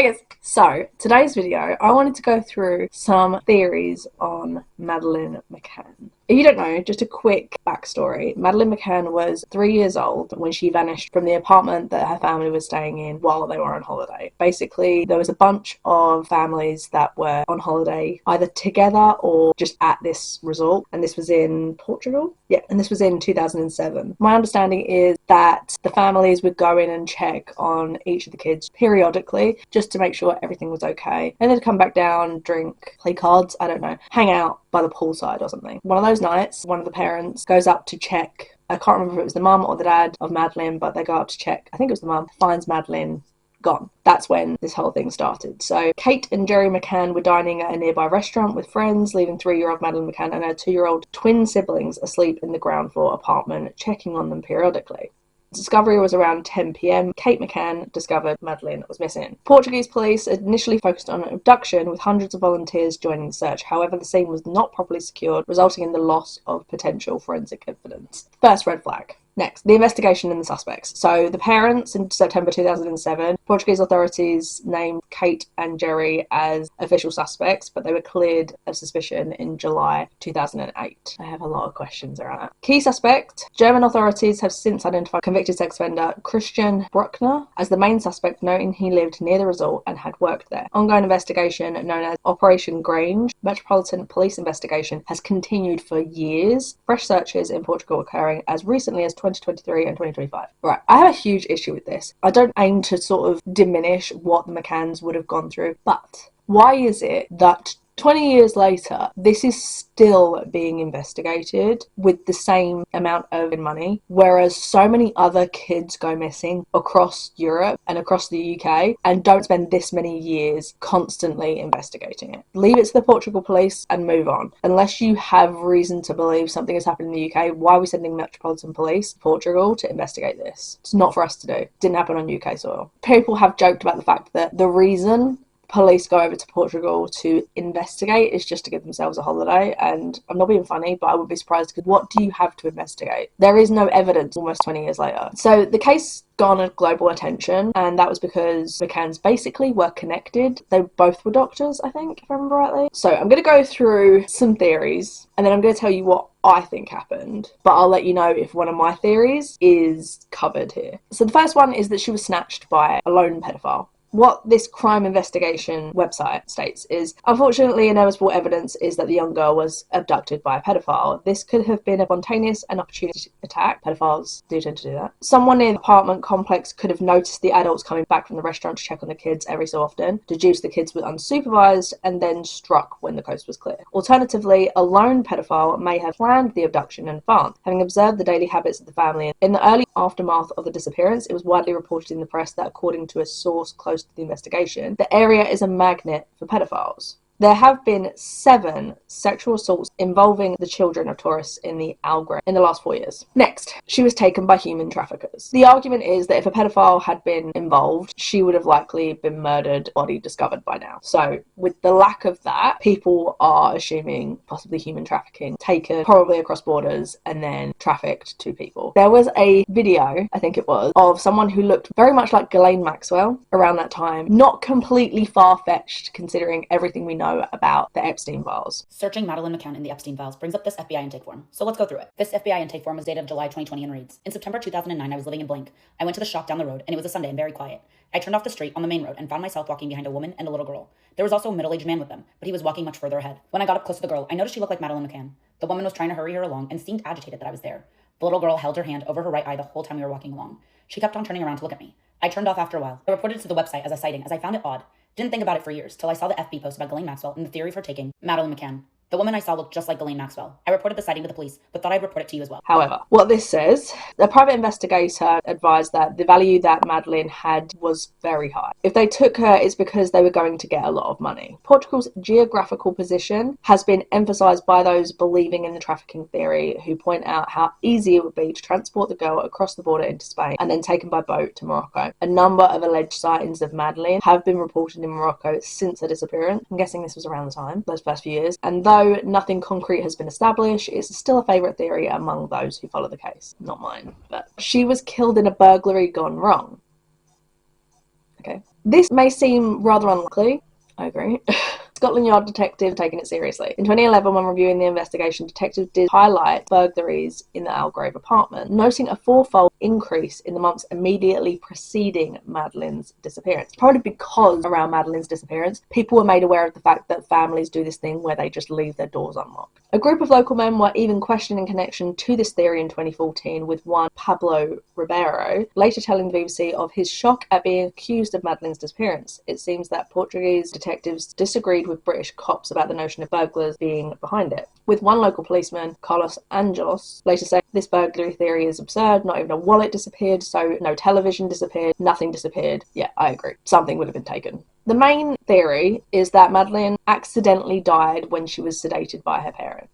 guys, so today's video I wanted to go through some theories on Madeleine McCann. If you don't know, just a quick backstory. Madeleine McCann was 3 years old when she vanished from the apartment that her family was staying in while they were on holiday. Basically, there was a bunch of families that were on holiday either together or just at this resort, and this was in Portugal? Yeah, and this was in 2007. My understanding is that the families would go in and check on each of the kids periodically just to make sure everything was okay. And they'd come back down, drink, play cards, I don't know, hang out by the poolside or something. One of those nights, one of the parents goes up to check. I can't remember if it was the mum or the dad of Madeleine, but they go up to check. I think it was the mum. Finds Madeleine gone. That's when this whole thing started. So Kate and Jerry McCann were dining at a nearby restaurant with friends, leaving 3-year-old Madeleine McCann and her 2-year-old twin siblings asleep in the ground floor apartment, checking on them periodically. Discovery was around 10 p.m. Kate McCann discovered Madeleine was missing. Portuguese police initially focused on an abduction, with hundreds of volunteers joining the search. However, the scene was not properly secured, resulting in the loss of potential forensic evidence. First red flag. Next, the investigation and the suspects. So the parents in September 2007, Portuguese authorities named Kate and Jerry as official suspects, but they were cleared of suspicion in July 2008. I have a lot of questions around that. Key suspect, German authorities have since identified convicted sex offender Christian Bruckner as the main suspect, noting he lived near the resort and had worked there. Ongoing investigation, known as Operation Grange, Metropolitan Police investigation, has continued for years. Fresh searches in Portugal occurring as recently as 2023 and 2025. Right, I have a huge issue with this. I don't aim to sort of diminish what the McCanns would have gone through, but why is it that 20 years later, this is still being investigated with the same amount of money, whereas so many other kids go missing across Europe and across the UK and don't spend this many years constantly investigating it? Leave it to the Portugal police and move on. Unless you have reason to believe something has happened in the UK, why are we sending Metropolitan Police to Portugal to investigate this? It's not for us to do. It didn't happen on UK soil. People have joked about the fact that the reason police go over to Portugal to investigate is just to give themselves a holiday, and I'm not being funny, but I would be surprised, because what do you have to investigate? There is no evidence almost 20 years later. So the case garnered global attention, and that was because McCanns basically were connected. They both were doctors, I think, if I remember rightly. So I'm going to go through some theories, and then I'm going to tell you what I think happened, but I'll let you know if one of my theories is covered here. So the first one is that she was snatched by a lone pedophile. What this crime investigation website states is, unfortunately, inevitable evidence is that the young girl was abducted by a pedophile. This could have been a spontaneous and opportunity attack. Pedophiles do tend to do that. Someone in the apartment complex could have noticed the adults coming back from the restaurant to check on the kids every so often, deduced the kids were unsupervised, and then struck when the coast was clear. Alternatively, a lone pedophile may have planned the abduction in advance, having observed the daily habits of the family. In the early aftermath of the disappearance, it was widely reported in the press that, according to a source close to the investigation, the area is a magnet for pedophiles. There have been 7 sexual assaults involving the children of tourists in the Algarve in the last 4 years. Next, she was taken by human traffickers. The argument is that if a pedophile had been involved, she would have likely been murdered, body discovered by now. So with the lack of that, people are assuming possibly human trafficking, taken probably across borders and then trafficked to people. There was a video, I think it was, of someone who looked very much like Ghislaine Maxwell around that time. Not completely far-fetched considering everything we know about the Epstein files. Searching Madeleine McCann in the Epstein files brings up this FBI intake form. So let's go through it. This FBI intake form was dated July 2020 and reads, in September 2009, I was living in blank. I went to the shop down the road, and it was a Sunday and very quiet. I turned off the street on the main road and found myself walking behind a woman and a little girl. There was also a middle-aged man with them, but he was walking much further ahead. When I got up close to the girl, I noticed she looked like Madeleine McCann. The woman was trying to hurry her along and seemed agitated that I was there. The little girl held her hand over her right eye the whole time we were walking along. She kept on turning around to look at me. I turned off after a while. I reported it to the website as a sighting, as I found it odd. Didn't think about it for years, till I saw the FB post about Ghislaine Maxwell and the theory for taking Madeleine McCann. The woman I saw looked just like Ghislaine Maxwell. I reported the sighting to the police, but thought I'd report it to you as well. However, what this says, the private investigator advised that the value that Madeleine had was very high. If they took her, it's because they were going to get a lot of money. Portugal's geographical position has been emphasised by those believing in the trafficking theory, who point out how easy it would be to transport the girl across the border into Spain and then taken by boat to Morocco. A number of alleged sightings of Madeleine have been reported in Morocco since her disappearance. I'm guessing this was around the time, those first few years, and though nothing concrete has been established, it's still a favourite theory among those who follow the case. Not mine, but she was killed in a burglary gone wrong. Okay. This may seem rather unlikely. I agree. Scotland Yard detective taking it seriously. In 2011, when reviewing the investigation, detectives did highlight burglaries in the Algrove apartment, noting a fourfold increase in the months immediately preceding Madeleine's disappearance. Probably because around Madeleine's disappearance, people were made aware of the fact that families do this thing where they just leave their doors unlocked. A group of local men were even questioned in connection to this theory in 2014, with one Pablo Ribeiro later telling the BBC of his shock at being accused of Madeleine's disappearance. It seems that Portuguese detectives disagreed with British cops about the notion of burglars being behind it, with one local policeman, Carlos Angelos, later saying this burglary theory is absurd, not even a wallet disappeared, so no television disappeared, nothing disappeared. Yeah, I agree. Something would have been taken. The main theory is that Madeleine accidentally died when she was sedated by her parents.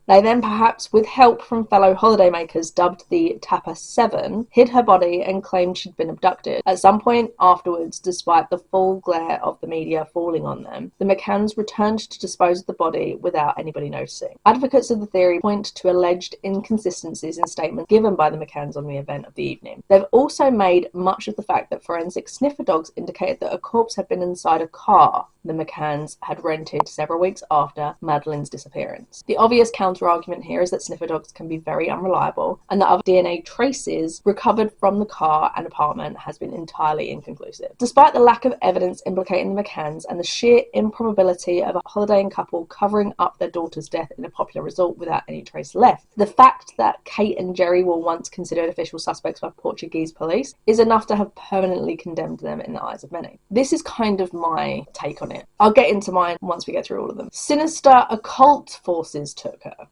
They then, perhaps with help from fellow holidaymakers dubbed the Tapper 7, hid her body and claimed she'd been abducted. At some point afterwards, despite the full glare of the media falling on them, the McCanns returned to dispose of the body without anybody noticing. Advocates of the theory point to alleged inconsistencies in statements given by the McCanns on the event of the evening. They've also made much of the fact that forensic sniffer dogs indicated that a corpse had been inside a car the McCanns had rented several weeks after Madeleine's disappearance. The obvious counter-argument here is that sniffer dogs can be very unreliable, and that other DNA traces recovered from the car and apartment has been entirely inconclusive. Despite the lack of evidence implicating the McCanns and the sheer improbability of a holidaying couple covering up their daughter's death in a popular resort without any trace left, the fact that Kate and Jerry were once considered official suspects by Portuguese police is enough to have permanently condemned them in the eyes of many. This is kind of my take on it. I'll get into mine once we get through all of them. Sinister occult forces took her.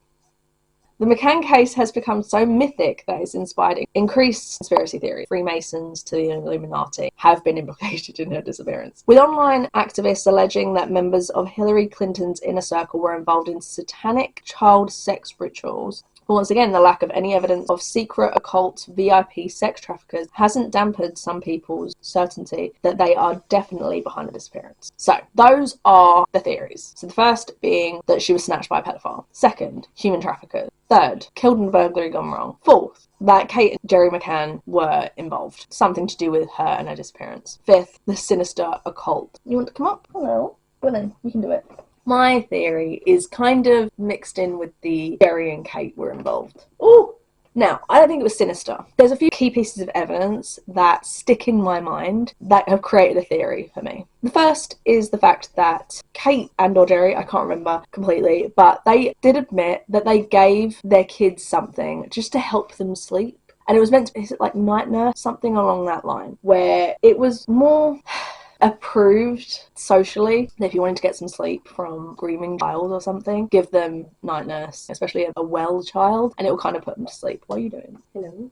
The McCann case has become so mythic that it's inspired increased conspiracy theory. Freemasons to the Illuminati have been implicated in her disappearance, with online activists alleging that members of Hillary Clinton's inner circle were involved in satanic child sex rituals. But once again, the lack of any evidence of secret occult VIP sex traffickers hasn't dampened some people's certainty that they are definitely behind the disappearance. So, those are the theories. So the first being that she was snatched by a pedophile. Second, human traffickers. Third, killed in a burglary gone wrong. Fourth, that Kate and Jerry McCann were involved. Something to do with her and her disappearance. Fifth, the sinister occult. You want to come up? Hello. Well then, you can do it. My theory is kind of mixed in with the Jerry and Kate were involved. Oh! Now, I don't think it was sinister. There's a few key pieces of evidence that stick in my mind that have created a theory for me. The first is the fact that Kate and or Jerry, I can't remember completely, but they did admit that they gave their kids something just to help them sleep. And it was meant to be, is it like night nurse? Something along that line, where it was more approved socially that if you wanted to get some sleep from a grieving child or something, give them night nurse, especially a well child, and it will kind of put them to sleep. What are you doing? Hello?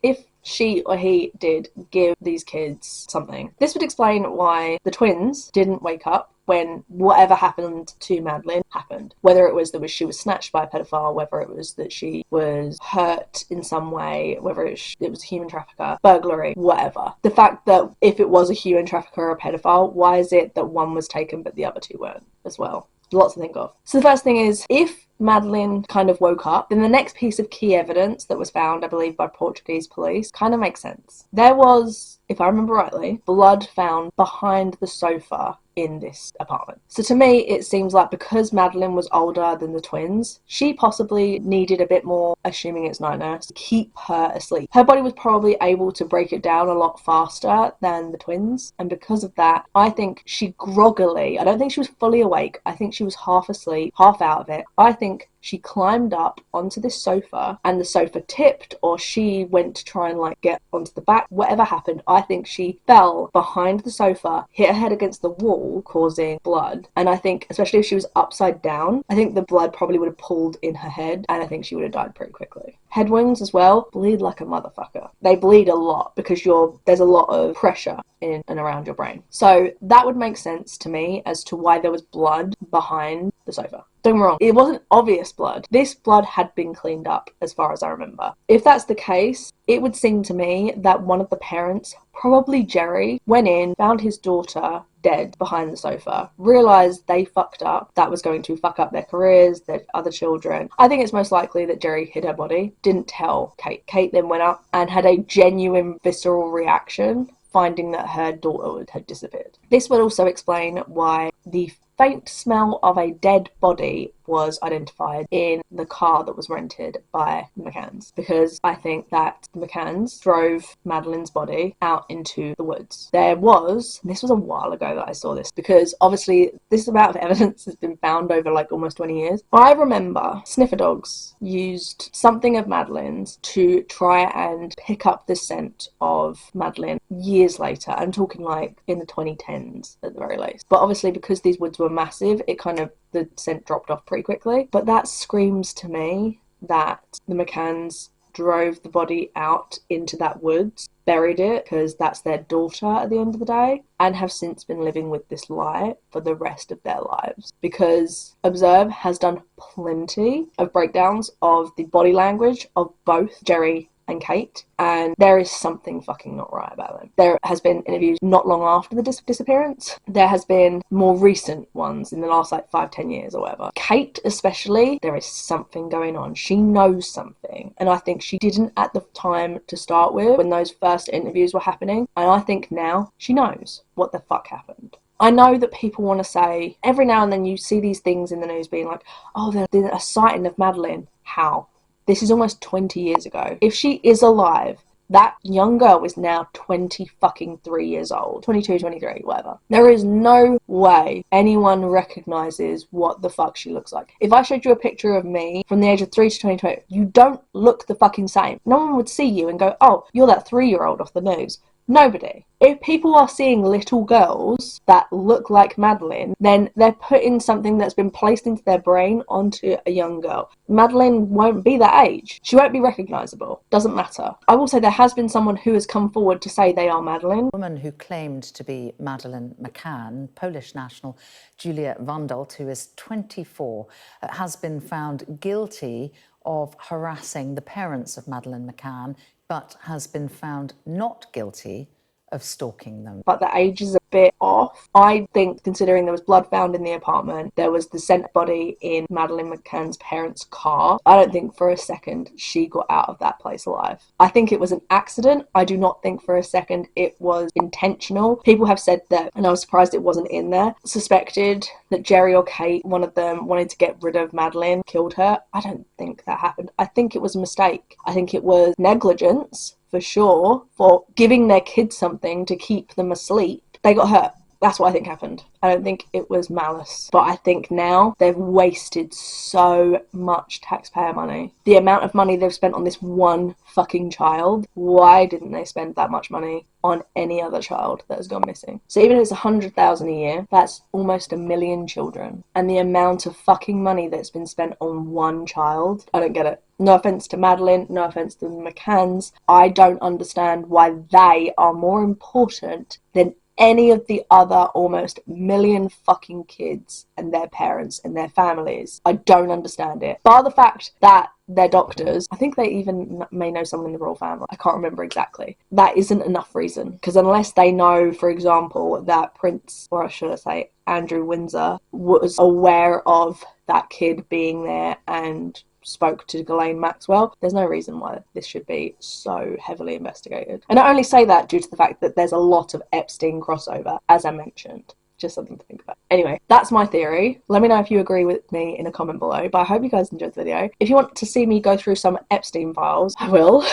If she or he did give these kids something, this would explain why the twins didn't wake up when whatever happened to Madeleine happened. Whether it was that she was snatched by a pedophile, whether it was that she was hurt in some way, whether it was a human trafficker, burglary, whatever. The fact that if it was a human trafficker or a pedophile, why is it that one was taken but the other two weren't as well? Lots to think of. So the first thing is, if Madeleine kind of woke up, then the next piece of key evidence that was found, I believe, by Portuguese police kind of makes sense. There was, if I remember rightly, blood found behind the sofa in this apartment. So to me, it seems like because Madeleine was older than the twins, she possibly needed a bit more, assuming it's night nurse, to keep her asleep. Her body was probably able to break it down a lot faster than the twins, and because of that, I think she groggily, I don't think she was fully awake, I think she was half asleep, half out of it. I think she climbed up onto this sofa and the sofa tipped, or she went to try and like get onto the back. Whatever happened, I think she fell behind the sofa, hit her head against the wall, causing blood. And I think, especially if she was upside down, I think the blood probably would have pooled in her head, and I think she would have died pretty quickly. Head wounds as well bleed like a motherfucker. They bleed a lot because there's a lot of pressure in and around your brain. So that would make sense to me as to why there was blood behind the sofa. Don't get me wrong, it wasn't obvious blood. This blood had been cleaned up, as far as I remember. If that's the case, it would seem to me that one of the parents, probably Jerry, went in, found his daughter dead behind the sofa, realised they fucked up, that was going to fuck up their careers, their other children. I think it's most likely that Jerry hid her body, didn't tell Kate. Kate then went up and had a genuine visceral reaction, finding that her daughter had disappeared. This would also explain why the faint smell of a dead body was identified in the car that was rented by the McCanns, because I think that the McCanns drove Madeleine's body out into the woods. This was a while ago that I saw this, because obviously this amount of evidence has been found over like almost 20 years. I remember sniffer dogs used something of Madeleine's to try and pick up the scent of Madeleine years later. I'm talking like in the 2010s at the very least. But obviously because these woods were massive, the scent dropped off pretty quickly. But that screams to me that the McCanns drove the body out into that woods, buried it because that's their daughter at the end of the day, and have since been living with this lie for the rest of their lives. Because Observe has done plenty of breakdowns of the body language of both Jerry and Kate, and there is something fucking not right about them. There has been interviews not long after the disappearance. There has been more recent ones in the last like 5-10 years or whatever. Kate especially, there is something going on. She knows something, and I think she didn't at the time to start with when those first interviews were happening, and I think now she knows what the fuck happened. I know that people want to say, every now and then you see these things in the news being like, oh, there's a sighting of Madeleine. How? This is almost 20 years ago. If she is alive, that young girl is now 23 years old. 22, 23, whatever. There is no way anyone recognises what the fuck she looks like. If I showed you a picture of me from the age of 3 to 22, you don't look the fucking same. No one would see you and go, oh, you're that 3-year-old off the news. Nobody. If people are seeing little girls that look like Madeleine, then they're putting something that's been placed into their brain onto a young girl. Madeleine won't be that age. She won't be recognisable. Doesn't matter. I will say there has been someone who has come forward to say they are Madeleine. A woman who claimed to be Madeleine McCann, Polish national Julia Wandelt, who is 24, has been found guilty of harassing the parents of Madeleine McCann, but has been found not guilty of stalking them. But the age is a bit off. I think, considering there was blood found in the apartment, there was the scent body in Madeleine McCann's parents' car, I don't think for a second she got out of that place alive. I think it was an accident. I do not think for a second it was intentional. People have said that, and I was surprised it wasn't in there, suspected that Jerry or Kate, one of them, wanted to get rid of Madeleine, killed her. I don't think that happened. I think it was a mistake. I think it was negligence, for sure, for giving their kids something to keep them asleep. They got hurt. That's what I think happened. I don't think it was malice. But I think now they've wasted so much taxpayer money. The amount of money they've spent on this one fucking child, why didn't they spend that much money on any other child that has gone missing? So even if it's 100,000 a year, that's almost 1 million children. And the amount of fucking money that's been spent on one child, I don't get it. No offence to Madeleine, no offence to the McCanns. I don't understand why they are more important than any of the other almost 1 million fucking kids and their parents and their families. I don't understand it. Bar the fact that they're doctors, I think they even may know someone in the royal family. I can't remember exactly. That isn't enough reason. Because unless they know, for example, that Prince, or should I say Andrew Windsor, was aware of that kid being there and spoke to Ghislaine Maxwell, there's no reason why this should be so heavily investigated. And I only say that due to the fact that there's a lot of Epstein crossover, as I mentioned. Just something to think about. Anyway, that's my theory. Let me know if you agree with me in a comment below, but I hope you guys enjoyed the video. If you want to see me go through some Epstein files, I will.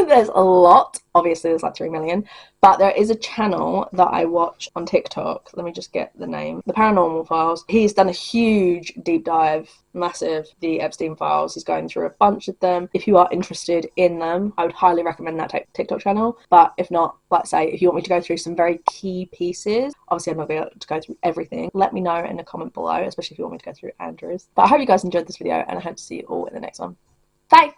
There's a lot. Obviously, there's like 3 million. But there is a channel that I watch on TikTok. Let me just get the name. The Paranormal Files. He's done a huge deep dive, massive, the Epstein files. He's going through a bunch of them. If you are interested in them, I would highly recommend that TikTok channel. But if not, let's say, if you want me to go through some very key pieces, obviously I'm not going to be able to go through everything. Let me know in a comment below, especially if you want me to go through Andrew's. But I hope you guys enjoyed this video, and I hope to see you all in the next one. Bye!